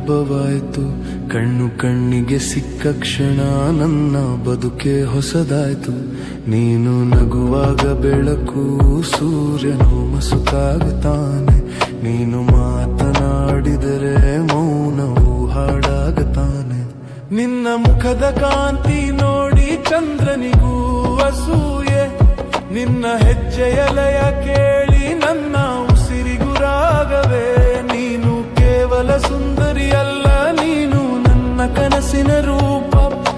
ಹಬ್ಬವಾಯಿತು. ಕಣ್ಣು ಕಣ್ಣಿಗೆ ಸಿಕ್ಕ ಕ್ಷಣ ನನ್ನ ಬದುಕೆ ಹೊಸದಾಯ್ತು. ನೀನು ನಗುವಾಗ ಬೆಳಕು, ಸೂರ್ಯನು ಮಸುಕಾಗುತ್ತಾನೆ. ನೀನು ಮಾತನಾಡಿದರೆ ಮೌನವು ಹಾಡಾಗುತ್ತಾನೆ. ನಿನ್ನ ಮುಖದ ಕಾಂತಿ ನೋಡಿ ಚಂದ್ರನಿಗೂ ಅಸೂಯೆ. ನಿನ್ನ ಹೆಜ್ಜೆಯ ಲಯ ಕೇಳಿ ನನ್ನ ಉಸಿರಿಗೂ ರಾಗವೇ. ನೀನು ಕೇವಲ ಸುಂದರಿಯಲ್ಲ, ನೀನು ನನ್ನ ಕನಸಿನ ರೂಪ.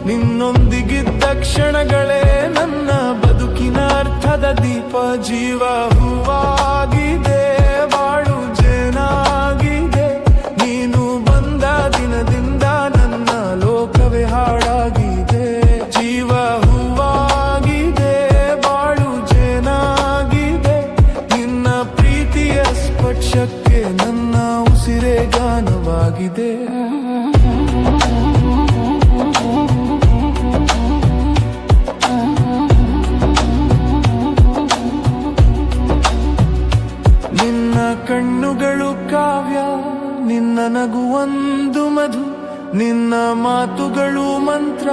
ನಿನ್ನೊಂದಿಗಿದ್ದ ಕ್ಷಣಗಳೇ ನನ್ನ ಬದುಕಿನ ಅರ್ಥದ ದೀಪ. ಜೀವ ಹೂವಾಗಿದೆ, ಬಾಳು ಜೇನಾಗಿದೆ. ನೀನು ಬಂದ ದಿನದಿಂದ ನನ್ನ ಲೋಕವೇ ಹಾಡಾಗಿದೆ. ಜೀವ ಹೂವಾಗಿದೆ, ಬಾಳು ಜೇನಾಗಿದೆ. ನಿನ್ನ ಪ್ರೀತಿಯ ಸ್ಪರ್ಶಕ್ಕೆ ನನ್ನ ಉಸಿರೇ ಗಾನವಾಗಿದೆ. ನಿನ್ನ ಕಣ್ಣುಗಳು ಕಾವ್ಯ, ನಿನ್ನ ನಗುವೊಂದು ಮಧು. ನಿನ್ನ ಮಾತುಗಳು ಮಂತ್ರ,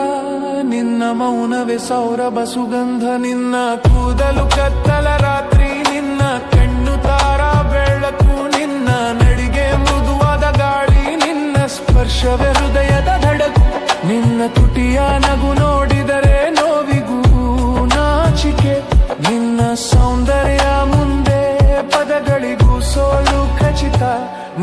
ನಿನ್ನ ಮೌನವೇ ಸೌರಭ ಸುಗಂಧ. ನಿನ್ನ ಕೂದಲು ಕತ್ತಲ ರಾತ್ರಿ, ನಿನ್ನ ಕಣ್ಣು ತಾರ ಬೆಳಕು. ನಿನ್ನ ನಡಿಗೆ ಮೃದುವಾದ ಗಾಳಿ, ನಿನ್ನ ಸ್ಪರ್ಶವೇ ಹೃದಯದ ಧಡಕು. ನಿನ್ನ ತುಟಿಯ ನಗು ನೋಡಿದರೆ ನೋವಿಗೂ ನಾಚಿಕೆ. ನಿನ್ನ ಸೌಂದರ್ಯ ಮುಂದೆ ಪದಗಳಿಗೂ ಸೋಲು ಖಚಿತ.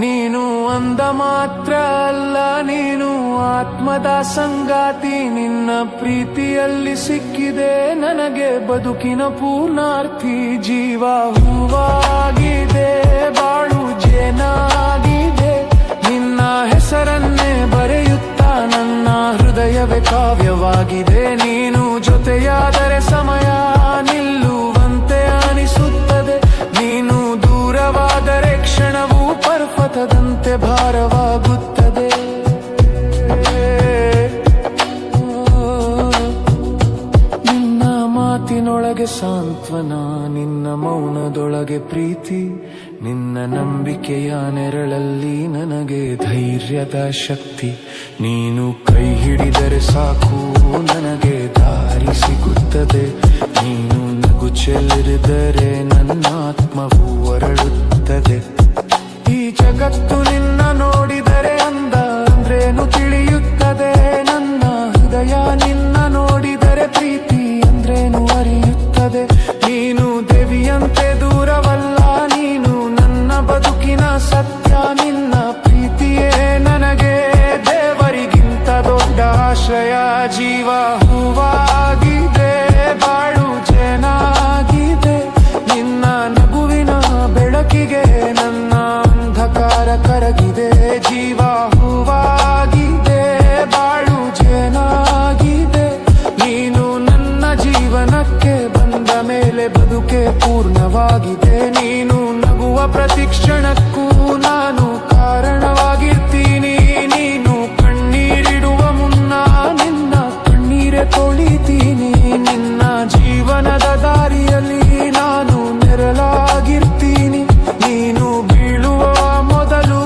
ನೀನು ಅಂದ ಮಾತ್ರ ಅಲ್ಲ, ನೀನು ಆತ್ಮದ ಸಂಗಾತಿ. ನಿನ್ನ ಪ್ರೀತಿಯಲ್ಲಿ ಸಿಕ್ಕಿದೆ ನನಗೆ ಬದುಕಿನ ಪೂರ್ಣಾರ್ಥಿ. ಜೀವ ಹೂವಾಗಿದೆ, ಬಾಳು ಜೇನಾಗಿದೆ. ನಿನ್ನ ಹೆಸರನ್ನೇ ಬರೆಯುತ್ತಾ ನನ್ನ ಹೃದಯವೇ ಕಾವ್ಯವಾಗಿದೆ. ನೀನು ಜೊತೆಯಾದರೆ ಸಮಯ ನಿಲ್ಲುವಂತೆ ಅನಿಸುತ್ತದೆ. ನೀನು ದೂರವಾದರೆ ಕ್ಷಣವು ಪರ್ವತದಂತೆ ಭಾರವಾಗುತ್ತದೆ. ನಿನ್ನ ಮಾತಿನೊಳಗೆ ಸಾಂತ್ವನ, ನಿನ್ನ ಮೌನದೊಳಗೆ ಪ್ರೀತಿ. ನಿನ್ನ ನಂಬಿಕೆಯ ನೆರಳಲ್ಲಿ ನನಗೆ ಧೈರ್ಯದ ಶಕ್ತಿ. ನೀನು ಕೈ ಹಿಡಿದರೆ ಸಾಕು ನನಗೆ ದಾರಿ ಸಿಗುತ್ತದೆ. ನೀನು ನಗು ಚೆಲ್ಲಿದರೆ ನನ್ನ ಆತ್ಮವು ಹೊರಳುತ್ತದೆ. ಈ ಜಗತ್ತು ನಿನ್ನ ನೋಡಿದರೆ ಅಂದ ಅಂದ್ರೇನು ತಿಳಿಯುತ್ತದೆ. ನನ್ನ ಹೃದಯ ನಿನ್ನ ನೋಡಿದರೆ ಪ್ರೀತಿ ಅಂದ್ರೇನು ಅರಿಯುತ್ತದೆ. ನೀನು ದೇವಿಯಂತೆ ದೂರವಲ್ಲ, ನೀನು ನನ್ನ ಬದುಕಿನ ಸತ್ಯ. ನಿನ್ನ ಪ್ರೀತಿಯೇ ನನಗೆ ದೇವರಿಗಿಂತ ದೊಡ್ಡ ಆಶ್ರಯ. ಜೀವ ಹೂವಾಗಿದೆ, ಬಾಳು ಜೇನಾಗಿದೆ. ನಿನ್ನ ನಗುವಿನ ಬೆಳಕಿಗೆ ನನ್ನ ಅಂಧಕಾರ ಕರಗಿದೆ. ಜೀವ ಹೂವಾಗಿದೆ, ಬಾಳು ಜೇನಾಗಿದೆ. ನೀನು ನನ್ನ ಜೀವನಕ್ಕೆ ಬಂದ ಮೇಲೆ ಬದುಕೆ ಪೂರ್ಣವಾಗಿದೆ. ನೀನು ನಗುವ ಪ್ರತಿಕ್ಷಣಕ್ಕೂ ನಾನು ಕಾರಣವಾಗಿರ್ತೀನಿ. ನೀನು ಕಣ್ಣೀರಿಡುವ ಮುನ್ನ ನಿನ್ನ ಕಣ್ಣೀರೆ ತೊಳಿತೀನಿ. ನಿನ್ನ ಜೀವನದ ದಾರಿಯಲ್ಲಿ ನಾನು ನೆರಳಾಗಿರ್ತೀನಿ. ನೀನು ಬೀಳುವ ಮೊದಲು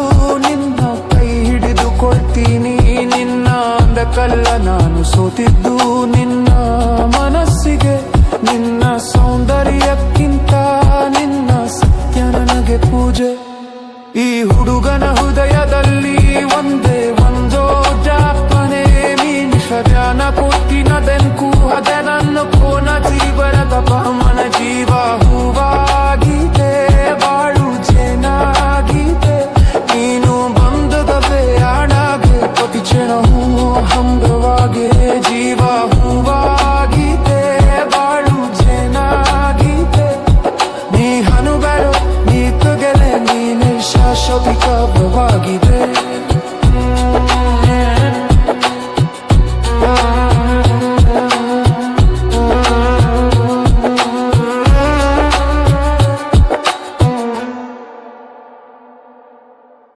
ನಿನ್ನ ಕೈ ಹಿಡಿದುಕೊಳ್ತೀನಿ. ನಿನ್ನ ಅಂದಕಲ್ಲ ನಾನು ಸೋತಿದ್ದು, ನಿನ್ನ ಮನಸ್ಸಿಗೆ. ನಿನ್ನ ಸೌಂದರ್ಯಕ್ಕಿಂತ ನಿನ್ನ ಸತ್ಯ ನನಗೆ ಪೂಜೆ. ಈ ಹುಡುಗನ